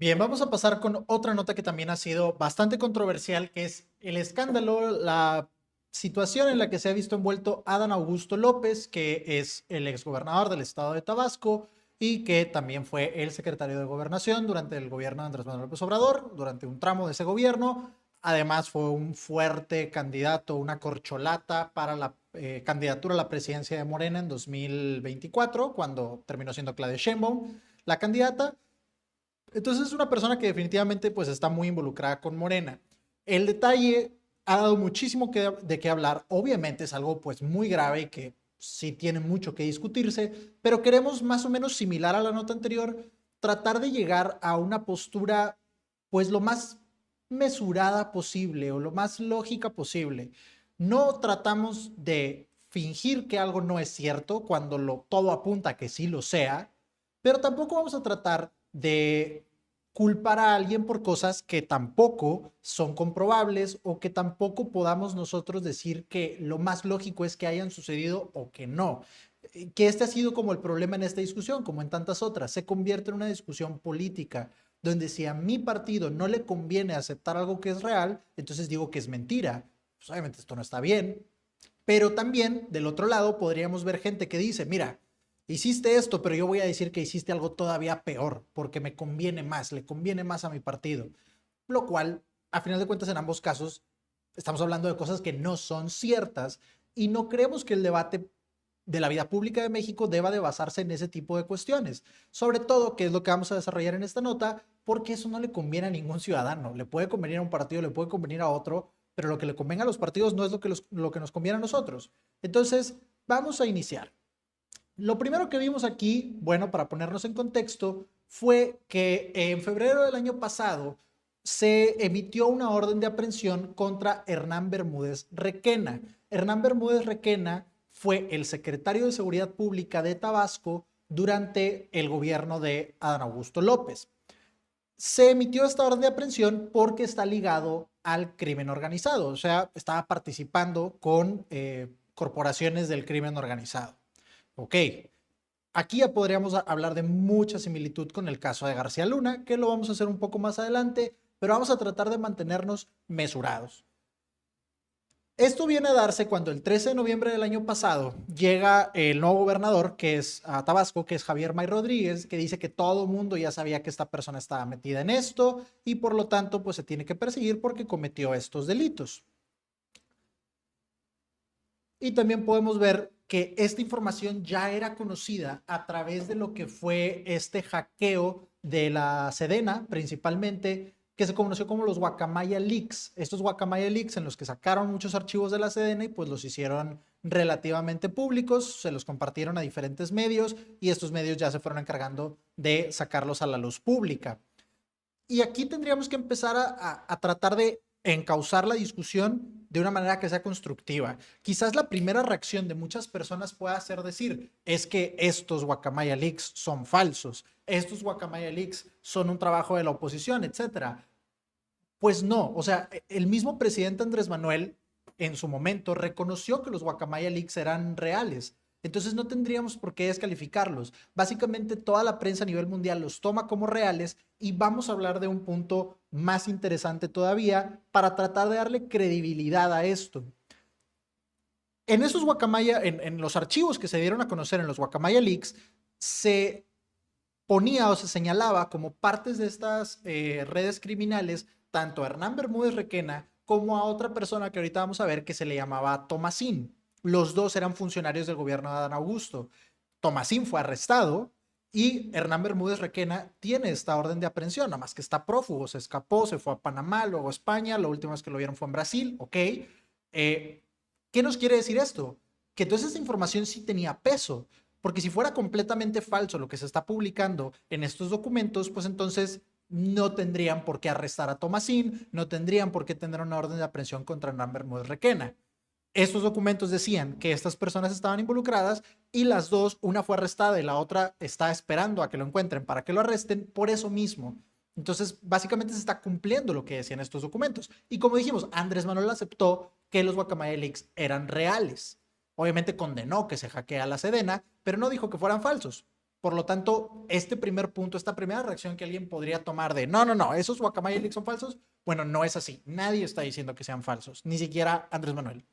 Bien, vamos a pasar con otra nota que también ha sido bastante controversial, que es el escándalo, la situación en la que se ha visto envuelto Adán Augusto López, que es el exgobernador del estado de Tabasco y que también fue el secretario de Gobernación durante el gobierno de Andrés Manuel López Obrador, durante un tramo de ese gobierno. Además, fue un fuerte candidato, una corcholata para la candidatura a la presidencia de Morena en 2024, cuando terminó siendo Claudia Sheinbaum la candidata. Entonces es una persona que definitivamente pues está muy involucrada con Morena. El detalle ha dado muchísimo de qué hablar. Obviamente es algo pues muy grave y que sí tiene mucho que discutirse, pero queremos más o menos similar a la nota anterior, tratar de llegar a una postura pues lo más mesurada posible o lo más lógica posible. No tratamos de fingir que algo no es cierto cuando todo apunta a que sí lo sea, pero tampoco vamos a tratar de culpar a alguien por cosas que tampoco son comprobables o que tampoco podamos nosotros decir que lo más lógico es que hayan sucedido o que no. Que este ha sido como el problema en esta discusión, como en tantas otras. Se convierte en una discusión política, donde si a mi partido no le conviene aceptar algo que es real, entonces digo que es mentira. Pues obviamente esto no está bien. Pero también, del otro lado, podríamos ver gente que dice, mira, hiciste esto, pero yo voy a decir que hiciste algo todavía peor, porque me conviene más, le conviene más a mi partido. Lo cual, a final de cuentas, en ambos casos, estamos hablando de cosas que no son ciertas y no creemos que el debate de la vida pública de México deba de basarse en ese tipo de cuestiones. Sobre todo, que es lo que vamos a desarrollar en esta nota, porque eso no le conviene a ningún ciudadano. Le puede convenir a un partido, le puede convenir a otro, pero lo que le convenga a los partidos no es lo que nos conviene a nosotros. Entonces, vamos a iniciar. Lo primero que vimos aquí, bueno, para ponernos en contexto, fue que en febrero del año pasado se emitió una orden de aprehensión contra Hernán Bermúdez Requena. Hernán Bermúdez Requena fue el secretario de Seguridad Pública de Tabasco durante el gobierno de Adán Augusto López. Se emitió esta orden de aprehensión porque está ligado al crimen organizado, o sea, estaba participando con corporaciones del crimen organizado. Ok, aquí ya podríamos hablar de mucha similitud con el caso de García Luna, que lo vamos a hacer un poco más adelante, pero vamos a tratar de mantenernos mesurados. Esto viene a darse cuando el 13 de noviembre del año pasado llega el nuevo gobernador, que es a Tabasco, que es Javier May Rodríguez, que dice que todo el mundo ya sabía que esta persona estaba metida en esto y por lo tanto pues se tiene que perseguir porque cometió estos delitos. Y también podemos ver que esta información ya era conocida a través de lo que fue este hackeo de la Sedena, principalmente, que se conoció como los Guacamaya Leaks. Estos Guacamaya Leaks en los que sacaron muchos archivos de la Sedena y pues los hicieron relativamente públicos, se los compartieron a diferentes medios y estos medios ya se fueron encargando de sacarlos a la luz pública. Y aquí tendríamos que empezar a tratar de encauzar la discusión de una manera que sea constructiva. Quizás la primera reacción de muchas personas pueda ser decir, es que estos Guacamaya Leaks son falsos, estos Guacamaya Leaks son un trabajo de la oposición, etcétera. Pues no, o sea, el mismo presidente Andrés Manuel en su momento reconoció que los Guacamaya Leaks eran reales. Entonces no tendríamos por qué descalificarlos. Básicamente toda la prensa a nivel mundial los toma como reales y vamos a hablar de un punto más interesante todavía para tratar de darle credibilidad a esto. En esos Guacamaya, en los archivos que se dieron a conocer en los Guacamaya Leaks, se ponía o se señalaba como partes de estas redes criminales tanto a Hernán Bermúdez Requena como a otra persona que ahorita vamos a ver que se le llamaba Tomasín. Los dos eran funcionarios del gobierno de Adán Augusto. Tomasín fue arrestado y Hernán Bermúdez Requena tiene esta orden de aprehensión, nada más que está prófugo, se escapó, se fue a Panamá, luego a España, la última vez que lo vieron fue en Brasil, ok. ¿Qué nos quiere decir esto? Que toda esta información sí tenía peso, porque si fuera completamente falso lo que se está publicando en estos documentos, pues entonces no tendrían por qué arrestar a Tomasín, no tendrían por qué tener una orden de aprehensión contra Hernán Bermúdez Requena. Estos documentos decían que estas personas estaban involucradas y las dos, una fue arrestada y la otra está esperando a que lo encuentren para que lo arresten por eso mismo. Entonces, básicamente se está cumpliendo lo que decían estos documentos. Y como dijimos, Andrés Manuel aceptó que los Guacamaya Leaks eran reales. Obviamente condenó que se hackea la Sedena, pero no dijo que fueran falsos. Por lo tanto, este primer punto, esta primera reacción que alguien podría tomar de no, no, no, esos Guacamaya Leaks son falsos, bueno, no es así. Nadie está diciendo que sean falsos, ni siquiera Andrés Manuel.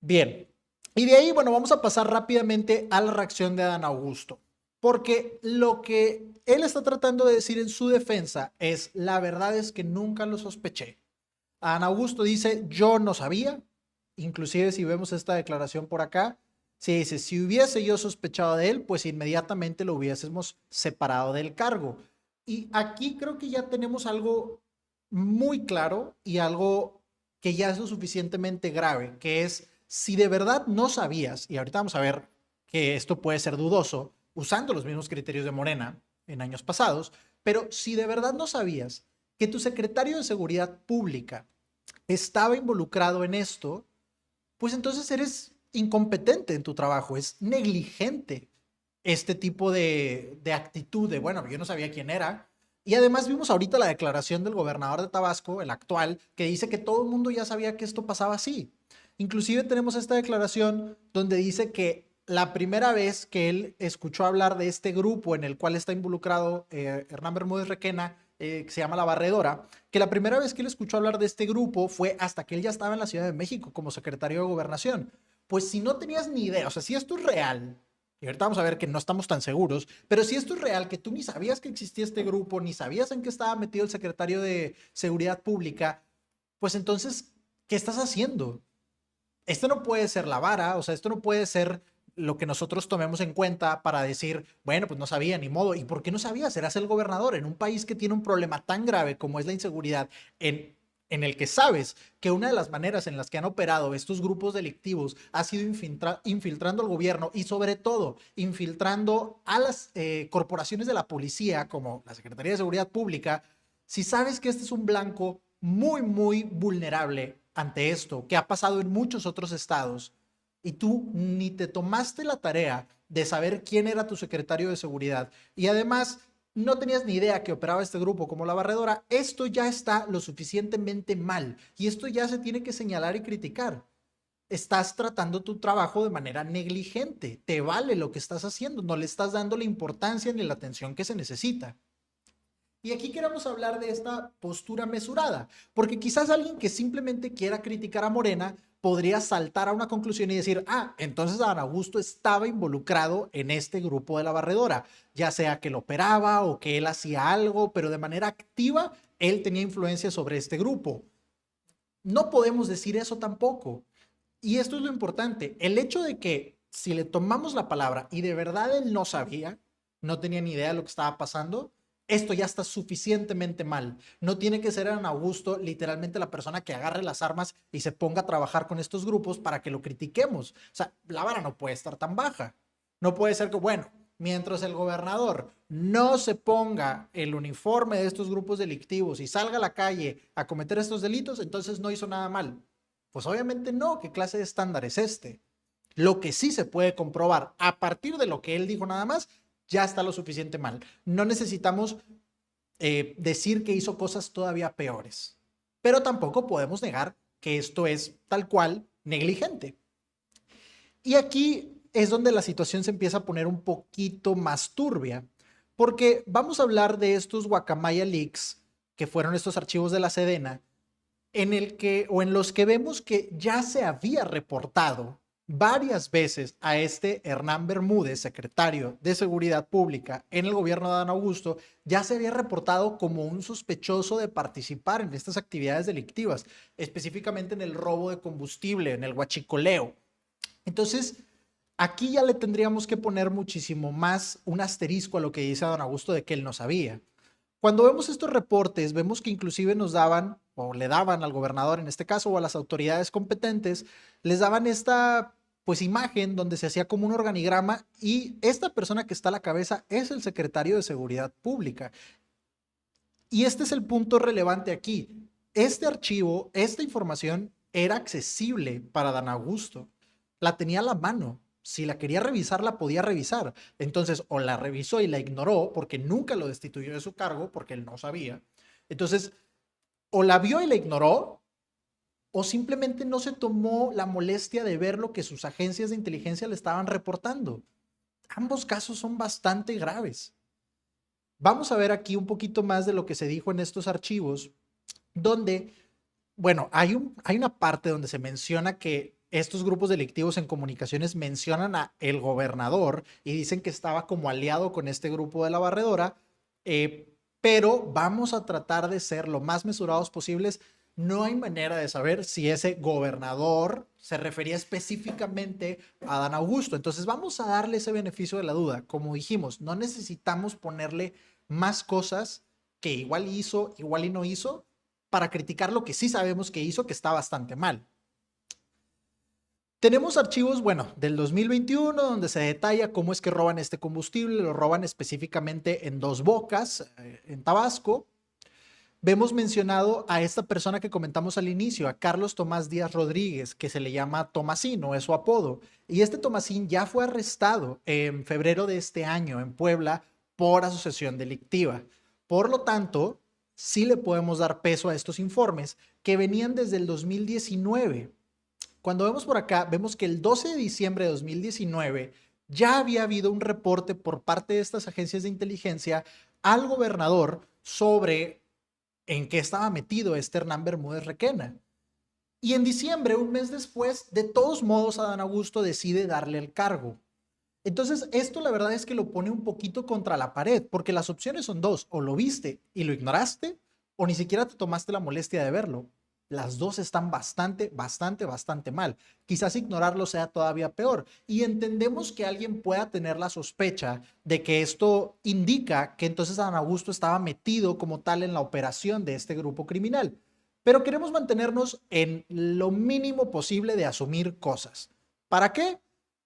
Bien, y de ahí, bueno, vamos a pasar rápidamente a la reacción de Adán Augusto, porque lo que él está tratando de decir en su defensa es, la verdad es que nunca lo sospeché. Adán Augusto dice, yo no sabía, inclusive si vemos esta declaración por acá, se dice, si hubiese yo sospechado de él, pues inmediatamente lo hubiésemos separado del cargo. Y aquí creo que ya tenemos algo muy claro y algo que ya es lo suficientemente grave, que es si de verdad no sabías, y ahorita vamos a ver que esto puede ser dudoso, usando los mismos criterios de Morena en años pasados, pero si de verdad no sabías que tu secretario de Seguridad Pública estaba involucrado en esto, pues entonces eres incompetente en tu trabajo, es negligente este tipo de actitud de, bueno, yo no sabía quién era. Y además vimos ahorita la declaración del gobernador de Tabasco, el actual, que dice que todo el mundo ya sabía que esto pasaba así. Inclusive tenemos esta declaración donde dice que la primera vez que él escuchó hablar de este grupo en el cual está involucrado Hernán Bermúdez Requena, que se llama La Barredora, que la primera vez que él escuchó hablar de este grupo fue hasta que él ya estaba en la Ciudad de México como secretario de Gobernación. Pues si no tenías ni idea, o sea, si esto es real, y ahorita vamos a ver que no estamos tan seguros, pero si esto es real, que tú ni sabías que existía este grupo, ni sabías en qué estaba metido el secretario de Seguridad Pública, pues entonces, ¿qué estás haciendo? Esto no puede ser la vara, o sea, esto no puede ser lo que nosotros tomemos en cuenta para decir, bueno, pues no sabía ni modo. ¿Y por qué no sabías? Eras el gobernador en un país que tiene un problema tan grave como es la inseguridad, en el que sabes que una de las maneras en las que han operado estos grupos delictivos ha sido infiltrando al gobierno y sobre todo infiltrando a las corporaciones de la policía como la Secretaría de Seguridad Pública. Si sabes que este es un blanco muy, muy vulnerable ante esto, que ha pasado en muchos otros estados, y tú ni te tomaste la tarea de saber quién era tu secretario de seguridad, y además no tenías ni idea que operaba este grupo como La Barredora, esto ya está lo suficientemente mal, y esto ya se tiene que señalar y criticar. Estás tratando tu trabajo de manera negligente, te vale lo que estás haciendo, no le estás dando la importancia ni la atención que se necesita. Y aquí queremos hablar de esta postura mesurada, porque quizás alguien que simplemente quiera criticar a Morena podría saltar a una conclusión y decir, ah, entonces Adán Augusto estaba involucrado en este grupo de La Barredora, ya sea que lo operaba o que él hacía algo, pero de manera activa él tenía influencia sobre este grupo. No podemos decir eso tampoco. Y esto es lo importante, el hecho de que si le tomamos la palabra y de verdad él no sabía, no tenía ni idea de lo que estaba pasando, esto ya está suficientemente mal. No tiene que ser Ana Augusto literalmente la persona que agarre las armas y se ponga a trabajar con estos grupos para que lo critiquemos. O sea, la vara no puede estar tan baja. No puede ser que, bueno, mientras el gobernador no se ponga el uniforme de estos grupos delictivos y salga a la calle a cometer estos delitos, entonces no hizo nada mal. Pues obviamente no, ¿qué clase de estándar es este? Lo que sí se puede comprobar a partir de lo que él dijo nada más, ya está lo suficiente mal. No necesitamos decir que hizo cosas todavía peores, pero tampoco podemos negar que esto es tal cual negligente. Y aquí es donde la situación se empieza a poner un poquito más turbia, porque vamos a hablar de estos Guacamaya Leaks, que fueron estos archivos de la Sedena, en el que o en los que vemos que ya se había reportado varias veces a este Hernán Bermúdez, secretario de Seguridad Pública en el gobierno de Adán Augusto, ya se había reportado como un sospechoso de participar en estas actividades delictivas, específicamente en el robo de combustible, en el huachicoleo. Entonces, aquí ya le tendríamos que poner muchísimo más un asterisco a lo que dice Adán Augusto de que él no sabía. Cuando vemos estos reportes, vemos que inclusive nos daban, o le daban al gobernador en este caso, o a las autoridades competentes, les daban esta pues imagen donde se hacía como un organigrama y esta persona que está a la cabeza es el secretario de Seguridad Pública. Y este es el punto relevante aquí. Este archivo, esta información era accesible para Dan Augusto. La tenía a la mano. Si la quería revisar, la podía revisar. Entonces, o la revisó y la ignoró porque nunca lo destituyó de su cargo porque él no sabía. Entonces, o la vio y la ignoró, o simplemente no se tomó la molestia de ver lo que sus agencias de inteligencia le estaban reportando. ambos casos son bastante graves. Vamos a ver aquí un poquito más de lo que se dijo en estos archivos, donde, bueno, hay una parte donde se menciona que estos grupos delictivos en comunicaciones mencionan a el gobernador y dicen que estaba como aliado con este grupo de la barredora, pero vamos a tratar de ser lo más mesurados posibles. No hay manera de saber si ese gobernador se refería específicamente a Adán Augusto. Entonces vamos a darle ese beneficio de la duda. Como dijimos, no necesitamos ponerle más cosas que igual hizo, igual y no hizo, para criticar lo que sí sabemos que hizo, que está bastante mal. Tenemos archivos, bueno, del 2021, donde se detalla cómo es que roban este combustible. Lo roban específicamente en Dos Bocas, en Tabasco. Vemos mencionado a esta persona que comentamos al inicio, a Carlos Tomás Díaz Rodríguez, que se le llama Tomasino, es su apodo. Y este Tomasín ya fue arrestado en febrero de este año en Puebla por asociación delictiva. Por lo tanto, sí le podemos dar peso a estos informes que venían desde el 2019. Cuando vemos por acá, vemos que el 12 de diciembre de 2019 ya había habido un reporte por parte de estas agencias de inteligencia al gobernador sobre en qué estaba metido este Hernán Bermúdez Requena. Y en diciembre, un mes después, de todos modos, Adán Augusto decide darle el cargo. Entonces, esto la verdad es que lo pone un poquito contra la pared, porque las opciones son dos: o lo viste y lo ignoraste, o ni siquiera te tomaste la molestia de verlo. Las dos están bastante mal. Quizás ignorarlo sea todavía peor. Y entendemos que alguien pueda tener la sospecha de que esto indica que entonces Adán Augusto estaba metido como tal en la operación de este grupo criminal. Pero queremos mantenernos en lo mínimo posible de asumir cosas. ¿Para qué?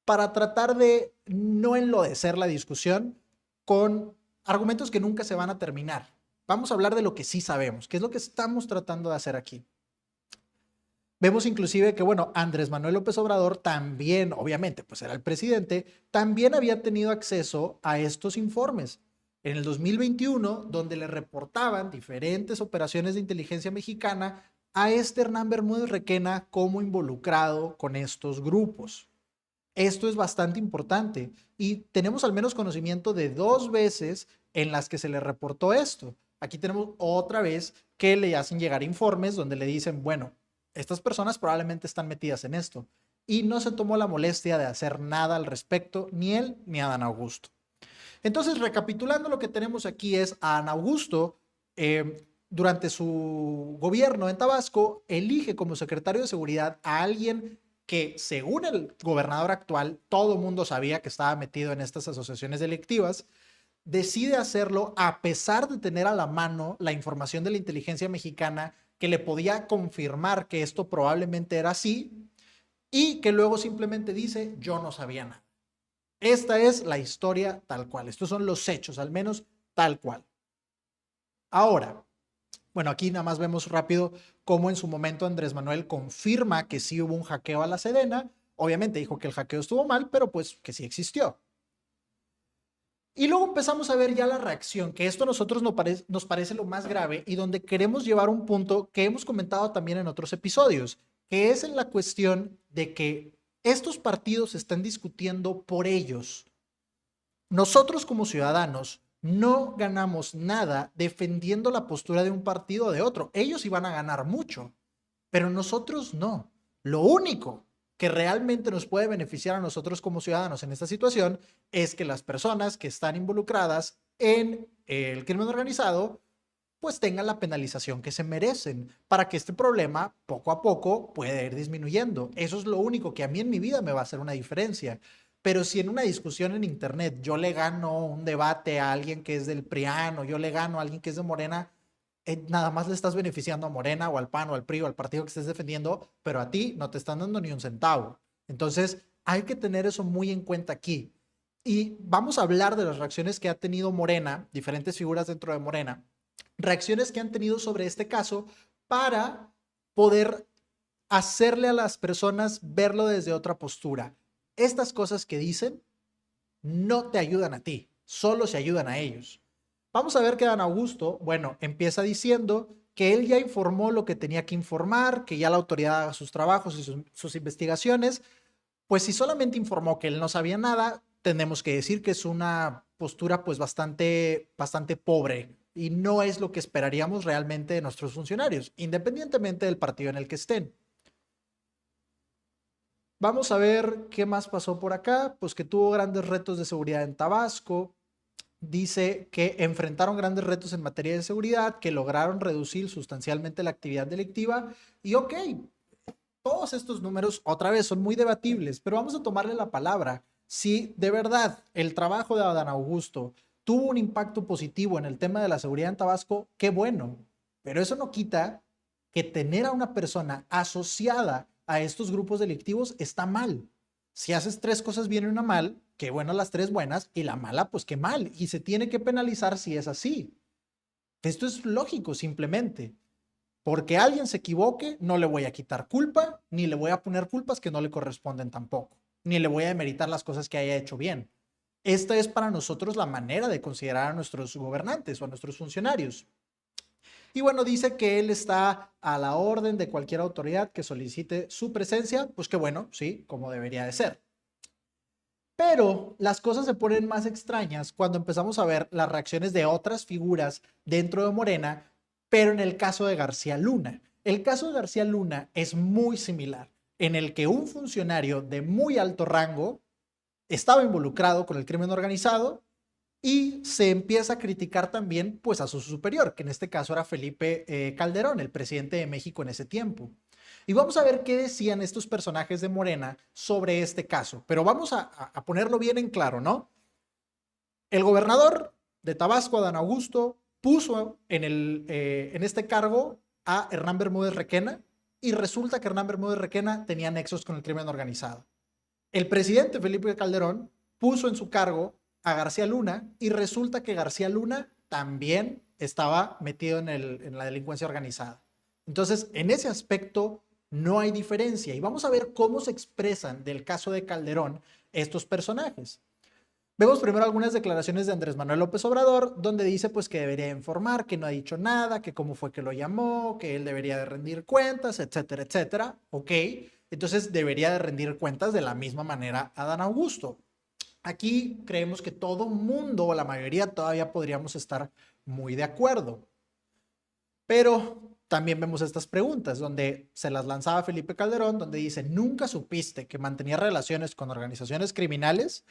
Para tratar de no enlodecer la discusión con argumentos que nunca se van a terminar. Vamos a hablar de lo que sí sabemos, que es lo que estamos tratando de hacer aquí. Vemos inclusive que, bueno, Andrés Manuel López Obrador también, obviamente, pues era el presidente, también había tenido acceso a estos informes en el 2021, donde le reportaban diferentes operaciones de inteligencia mexicana a este Hernán Bermúdez Requena como involucrado con estos grupos. Esto es bastante importante y tenemos al menos conocimiento de 2 veces en las que se le reportó esto. Aquí tenemos otra vez que le hacen llegar informes donde le dicen, bueno, estas personas probablemente están metidas en esto, y no se tomó la molestia de hacer nada al respecto, ni él ni Adán Augusto. Entonces, recapitulando, lo que tenemos aquí es a Adán Augusto, durante su gobierno en Tabasco, elige como secretario de seguridad a alguien que, según el gobernador actual, todo el mundo sabía que estaba metido en estas asociaciones delictivas. Decide hacerlo a pesar de tener a la mano la información de la inteligencia mexicana que le podía confirmar que esto probablemente era así, y que luego simplemente dice: yo no sabía nada. Esta es la historia tal cual. Estos son los hechos, al menos tal cual. Ahora, bueno, aquí nada más vemos rápido cómo en su momento Andrés Manuel confirma que sí hubo un hackeo a la Sedena. Obviamente dijo que el hackeo estuvo mal, pero pues que sí existió. Y luego empezamos a ver ya la reacción, que esto a nosotros nos parece lo más grave y donde queremos llevar un punto que hemos comentado también en otros episodios, que es en la cuestión de que estos partidos están discutiendo por ellos. Nosotros como ciudadanos no ganamos nada defendiendo la postura de un partido o de otro. Ellos iban a ganar mucho, pero nosotros no. Lo único que realmente nos puede beneficiar a nosotros como ciudadanos en esta situación es que las personas que están involucradas en el crimen organizado pues tengan la penalización que se merecen para que este problema poco a poco pueda ir disminuyendo. Eso es lo único que a mí en mi vida me va a hacer una diferencia. Pero si en una discusión en internet yo le gano un debate a alguien que es del PRIAN, o yo le gano a alguien que es de Morena, nada más le estás beneficiando a Morena o al PAN o al PRI o al partido que estés defendiendo, pero a ti no te están dando ni un centavo. Entonces hay que tener eso muy en cuenta aquí. Y vamos a hablar de las reacciones que ha tenido Morena, diferentes figuras dentro de Morena, reacciones que han tenido sobre este caso para poder hacerle a las personas verlo desde otra postura. Estas cosas que dicen no te ayudan a ti, solo se ayudan a ellos. Vamos a ver que Dan Augusto, bueno, empieza diciendo que él ya informó lo que tenía que informar, que ya la autoridad haga sus trabajos y sus investigaciones. Pues si solamente informó que él no sabía nada, tenemos que decir que es una postura pues bastante pobre y no es lo que esperaríamos realmente de nuestros funcionarios, independientemente del partido en el que estén. Vamos a ver qué más pasó por acá, pues que tuvo grandes retos de seguridad en Tabasco. Dice que enfrentaron grandes retos en materia de seguridad, que lograron reducir sustancialmente la actividad delictiva y ok, todos estos números otra vez son muy debatibles, pero vamos a tomarle la palabra. Si de verdad el trabajo de Adán Augusto tuvo un impacto positivo en el tema de la seguridad en Tabasco, qué bueno, pero eso no quita que tener a una persona asociada a estos grupos delictivos está mal. Si haces tres cosas bien y una mal, qué bueno las tres buenas y la mala, pues qué mal. Y se tiene que penalizar si es así. Esto es lógico, simplemente. Porque alguien se equivoque, no le voy a quitar culpa, ni le voy a poner culpas que no le corresponden tampoco, ni le voy a demeritar las cosas que haya hecho bien. Esta es para nosotros la manera de considerar a nuestros gobernantes o a nuestros funcionarios. Y bueno, dice que él está a la orden de cualquier autoridad que solicite su presencia, pues que bueno, sí, como debería de ser. Pero las cosas se ponen más extrañas cuando empezamos a ver las reacciones de otras figuras dentro de Morena, pero en el caso de García Luna. El caso de García Luna es muy similar, en el que un funcionario de muy alto rango estaba involucrado con el crimen organizado y se empieza a criticar también pues a su superior, que en este caso era Felipe Calderón, el presidente de México en ese tiempo. Y vamos a ver qué decían estos personajes de Morena sobre este caso, pero vamos a ponerlo bien en claro, ¿no? El gobernador de Tabasco, Adán Augusto, puso en este cargo a Hernán Bermúdez Requena y resulta que Hernán Bermúdez Requena tenía nexos con el crimen organizado. El presidente Felipe Calderón puso en su cargo a García Luna y resulta que García Luna también estaba metido en la delincuencia organizada. Entonces, en ese aspecto no hay diferencia y vamos a ver cómo se expresan del caso de Calderón estos personajes. Vemos primero algunas declaraciones de Andrés Manuel López Obrador, donde dice pues que debería informar, que no ha dicho nada, que cómo fue que lo llamó, que él debería de rendir cuentas, etcétera, etcétera. Ok, entonces debería de rendir cuentas de la misma manera a Adán Augusto. Aquí creemos que todo mundo o la mayoría todavía podríamos estar muy de acuerdo. Pero también vemos estas preguntas donde se las lanzaba Felipe Calderón, donde dice, ¿nunca supiste que mantenía relaciones con organizaciones criminales?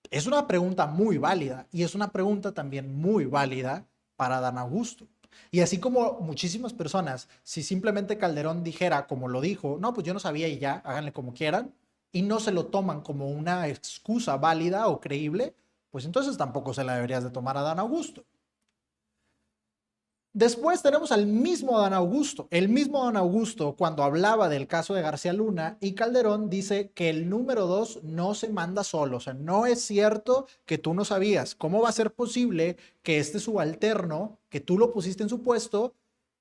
Es una pregunta muy válida y es una pregunta también muy válida para Adán Augusto. Y así como muchísimas personas, si simplemente Calderón dijera, como lo dijo, no, pues yo no sabía y ya, háganle como quieran, y no se lo toman como una excusa válida o creíble, pues entonces tampoco se la deberías de tomar a Adán Augusto. Después tenemos al mismo Adán Augusto. El mismo Adán Augusto, cuando hablaba del caso de García Luna y Calderón, dice que el número 2 no se manda solo. O sea, no es cierto que tú no sabías. ¿Cómo va a ser posible que este subalterno, que tú lo pusiste en su puesto,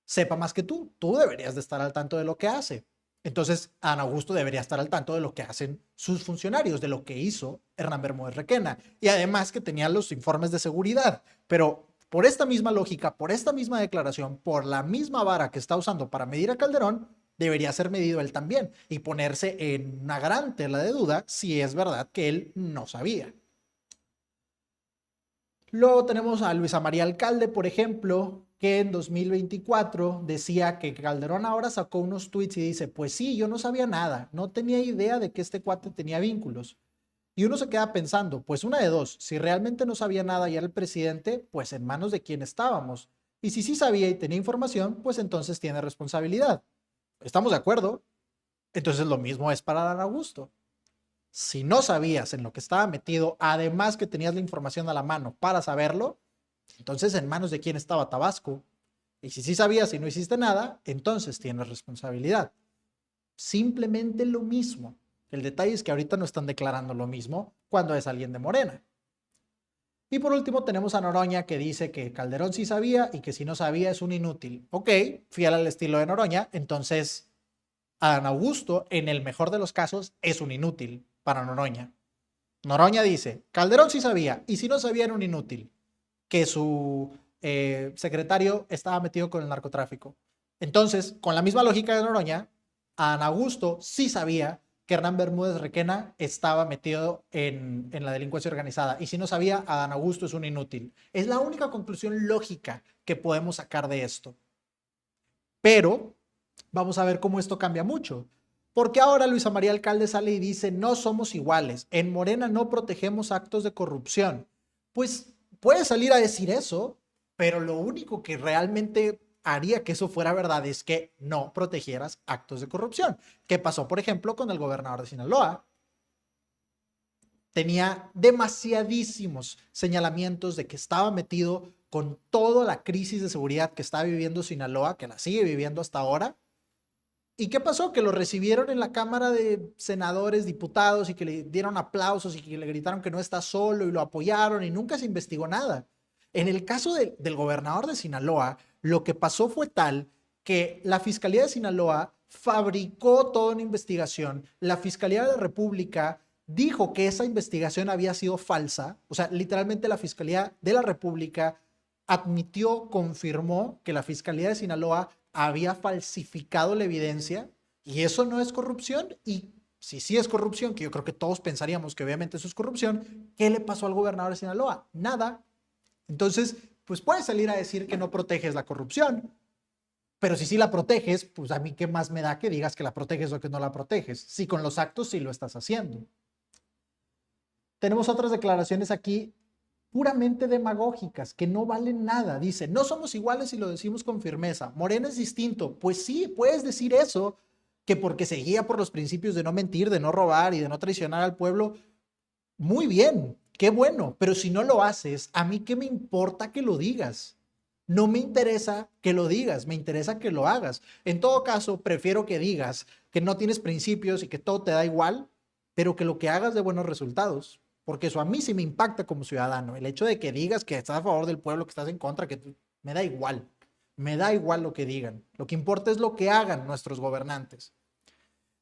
sepa más que tú? Tú deberías de estar al tanto de lo que hace. Entonces, Adán Augusto debería estar al tanto de lo que hacen sus funcionarios, de lo que hizo Hernán Bermúdez Requena. Y además que tenía los informes de seguridad. Pero por esta misma lógica, por esta misma declaración, por la misma vara que está usando para medir a Calderón, debería ser medido él también y ponerse en una gran tela de duda si es verdad que él no sabía. Luego tenemos a Luisa María Alcalde, por ejemplo, que en 2024 decía que Calderón ahora sacó unos tweets y dice, pues sí, yo no sabía nada, no tenía idea de que este cuate tenía vínculos. Y uno se queda pensando, pues una de dos, si realmente no sabía nada y era el presidente, pues en manos de quién estábamos. Y si sí sabía y tenía información, pues entonces tiene responsabilidad. ¿Estamos de acuerdo? Entonces lo mismo es para Dan Augusto. Si no sabías en lo que estaba metido, además que tenías la información a la mano para saberlo, entonces en manos de quién estaba Tabasco. Y si sí sabías y no hiciste nada, entonces tienes responsabilidad. Simplemente lo mismo. El detalle es que ahorita no están declarando lo mismo cuando es alguien de Morena. Y por último tenemos a Noroña que dice que Calderón sí sabía y que si no sabía es un inútil. Ok, fiel al estilo de Noroña, entonces Adán Augusto en el mejor de los casos es un inútil para Noroña. Noroña dice, Calderón sí sabía y si no sabía era un inútil, que su secretario estaba metido con el narcotráfico. Entonces, con la misma lógica de Noroña, Adán Augusto sí sabía que Hernán Bermúdez Requena estaba metido en la delincuencia organizada. Y si no sabía, Adán Augusto es un inútil. Es la única conclusión lógica que podemos sacar de esto. Pero vamos a ver cómo esto cambia mucho. Porque ahora Luisa María Alcalde sale y dice, no somos iguales. En Morena no protegemos actos de corrupción. Pues puede salir a decir eso, pero lo único que realmente haría que eso fuera verdad es que no protegieras actos de corrupción. ¿Qué pasó, por ejemplo, con el gobernador de Sinaloa? Tenía demasiadísimos señalamientos de que estaba metido con toda la crisis de seguridad que está viviendo Sinaloa, que la sigue viviendo hasta ahora. ¿Y qué pasó? Que lo recibieron en la Cámara de Senadores, Diputados, y que le dieron aplausos y que le gritaron que no está solo y lo apoyaron y nunca se investigó nada. En el caso del gobernador de Sinaloa, lo que pasó fue tal que la Fiscalía de Sinaloa fabricó toda una investigación. La Fiscalía de la República dijo que esa investigación había sido falsa. O sea, literalmente la Fiscalía de la República admitió, confirmó que la Fiscalía de Sinaloa había falsificado la evidencia, y eso no es corrupción. Y si sí es corrupción, que yo creo que todos pensaríamos que obviamente eso es corrupción, ¿qué le pasó al gobernador de Sinaloa? Nada. Entonces, pues puedes salir a decir que no proteges la corrupción, pero si sí la proteges, pues a mí qué más me da que digas que la proteges o que no la proteges, si con los actos sí lo estás haciendo. Tenemos otras declaraciones aquí puramente demagógicas, que no valen nada. Dice, no somos iguales y lo decimos con firmeza. Morena es distinto. Pues sí, puedes decir eso, que porque se guía por los principios de no mentir, de no robar y de no traicionar al pueblo. Muy bien, qué bueno, pero si no lo haces, a mí qué me importa que lo digas. No me interesa que lo digas, me interesa que lo hagas. En todo caso, prefiero que digas que no tienes principios y que todo te da igual, pero que lo que hagas de buenos resultados, porque eso a mí sí me impacta como ciudadano. El hecho de que digas que estás a favor del pueblo, que estás en contra, que me da igual lo que digan. Lo que importa es lo que hagan nuestros gobernantes.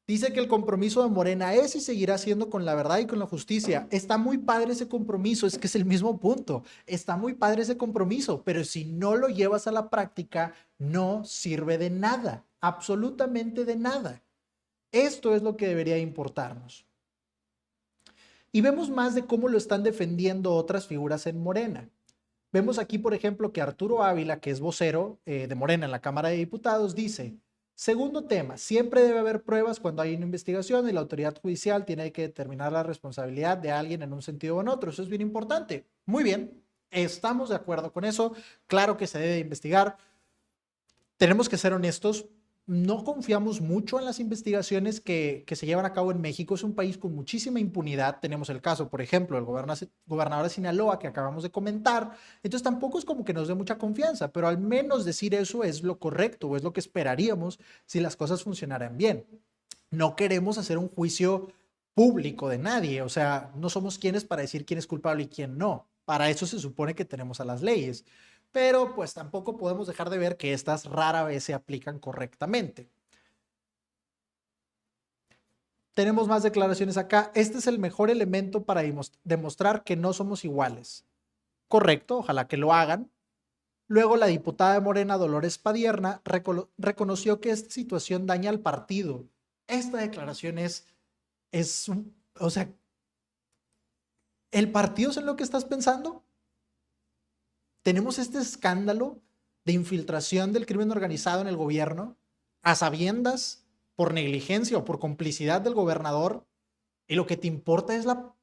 Dice que el compromiso de Morena es y seguirá siendo con la verdad y con la justicia. Está muy padre ese compromiso, es que es el mismo punto. Está muy padre ese compromiso, pero si no lo llevas a la práctica, no sirve de nada, absolutamente de nada. Esto es lo que debería importarnos. Y vemos más de cómo lo están defendiendo otras figuras en Morena. Vemos aquí, por ejemplo, que Arturo Ávila, que es vocero de Morena en la Cámara de Diputados, dice: segundo tema, siempre debe haber pruebas cuando hay una investigación y la autoridad judicial tiene que determinar la responsabilidad de alguien en un sentido o en otro. Eso es bien importante. Muy bien, estamos de acuerdo con eso. Claro que se debe investigar. Tenemos que ser honestos. No confiamos mucho en las investigaciones que se llevan a cabo en México. Es un país con muchísima impunidad. Tenemos el caso, por ejemplo, del gobernador de Sinaloa que acabamos de comentar. Entonces tampoco es como que nos dé mucha confianza, pero al menos decir eso es lo correcto o es lo que esperaríamos si las cosas funcionaran bien. No queremos hacer un juicio público de nadie. O sea, no somos quienes para decir quién es culpable y quién no. Para eso se supone que tenemos a las leyes. Pero pues tampoco podemos dejar de ver que estas rara vez se aplican correctamente. Tenemos más declaraciones acá. Este es el mejor elemento para demostrar que no somos iguales. Correcto, ojalá que lo hagan. Luego la diputada de Morena, Dolores Padierna, reconoció que esta situación daña al partido. Esta declaración o sea, ¿el partido es en lo que estás pensando? Tenemos este escándalo de infiltración del crimen organizado en el gobierno, a sabiendas, por negligencia o por complicidad del gobernador, y lo que te importa es la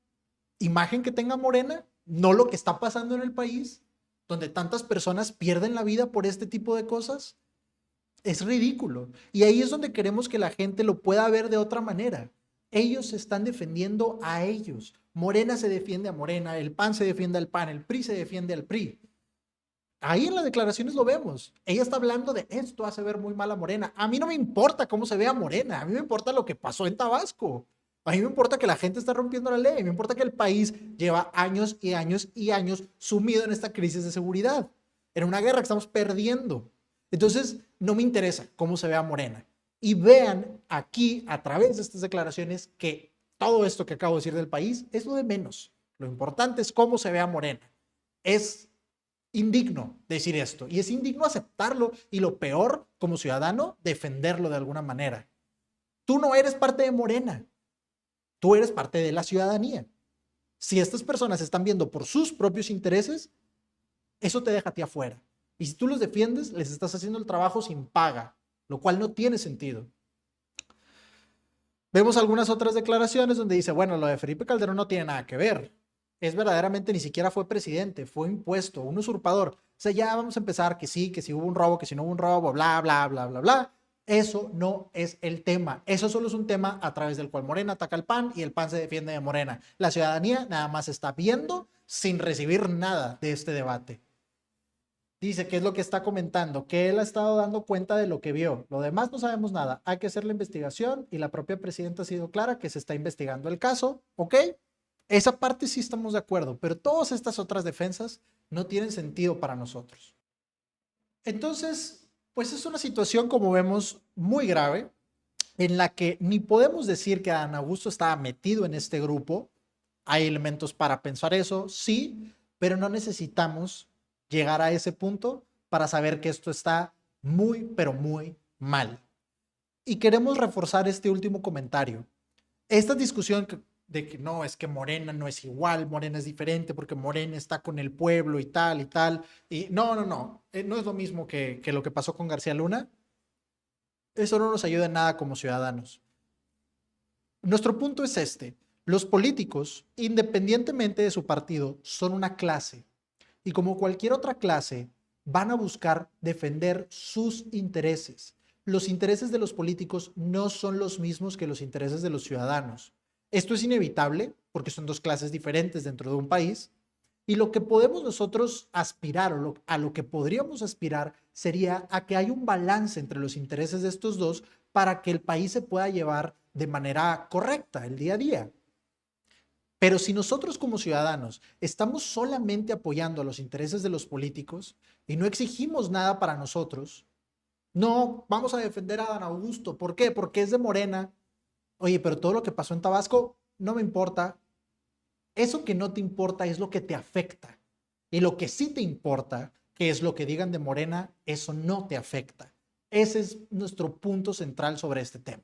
imagen que tenga Morena, no lo que está pasando en el país, donde tantas personas pierden la vida por este tipo de cosas. Es ridículo. Y ahí es donde queremos que la gente lo pueda ver de otra manera. Ellos se están defendiendo a ellos. Morena se defiende a Morena, el PAN se defiende al PAN, el PRI se defiende al PRI. Ahí en las declaraciones lo vemos. Ella está hablando de esto hace ver muy mal a Morena. A mí no me importa cómo se vea Morena. A mí me importa lo que pasó en Tabasco. A mí me importa que la gente está rompiendo la ley. Me importa que el país lleva años y años y años sumido en esta crisis de seguridad. En una guerra que estamos perdiendo. Entonces, no me interesa cómo se vea Morena. Y vean aquí, a través de estas declaraciones, que todo esto que acabo de decir del país es lo de menos. Lo importante es cómo se vea Morena. Es indigno decir esto y es indigno aceptarlo y lo peor como ciudadano defenderlo de alguna manera. Tú no eres parte de Morena, tú eres parte de la ciudadanía. Si estas personas están viendo por sus propios intereses, eso te deja a ti afuera. Y si tú los defiendes, les estás haciendo el trabajo sin paga, lo cual no tiene sentido. Vemos algunas otras declaraciones donde dice, bueno, lo de Felipe Calderón no tiene nada que ver. Es verdaderamente, ni siquiera fue presidente, fue impuesto, un usurpador. O sea, ya vamos a empezar que sí hubo un robo, que si no hubo un robo, bla, bla, bla, bla, bla. Eso no es el tema. Eso solo es un tema a través del cual Morena ataca al PAN y el PAN se defiende de Morena. La ciudadanía nada más está viendo sin recibir nada de este debate. Dice qué es lo que está comentando, que él ha estado dando cuenta de lo que vio. Lo demás no sabemos nada. Hay que hacer la investigación y la propia presidenta ha sido clara que se está investigando el caso. ¿Ok? Esa parte sí estamos de acuerdo, pero todas estas otras defensas no tienen sentido para nosotros. Entonces, pues es una situación, como vemos, muy grave, en la que ni podemos decir que Adán Augusto estaba metido en este grupo. Hay elementos para pensar eso, sí, pero no necesitamos llegar a ese punto para saber que esto está muy, pero muy mal. Y queremos reforzar este último comentario. Esta discusión de que no, es que Morena no es igual, Morena es diferente porque Morena está con el pueblo y tal y tal. Y no, no es lo mismo que lo que pasó con García Luna. Eso no nos ayuda en nada como ciudadanos. Nuestro punto es este. Los políticos, independientemente de su partido, son una clase. Y como cualquier otra clase, van a buscar defender sus intereses. Los intereses de los políticos no son los mismos que los intereses de los ciudadanos. Esto es inevitable porque son dos clases diferentes dentro de un país. Y lo que podemos nosotros aspirar o a lo que podríamos aspirar sería a que haya un balance entre los intereses de estos dos para que el país se pueda llevar de manera correcta el día a día. Pero si nosotros como ciudadanos estamos solamente apoyando a los intereses de los políticos y no exigimos nada para nosotros, no vamos a defender a Adán Augusto. ¿Por qué? Porque es de Morena. Oye, pero todo lo que pasó en Tabasco no me importa. Eso que no te importa es lo que te afecta. Y lo que sí te importa, que es lo que digan de Morena, eso no te afecta. Ese es nuestro punto central sobre este tema.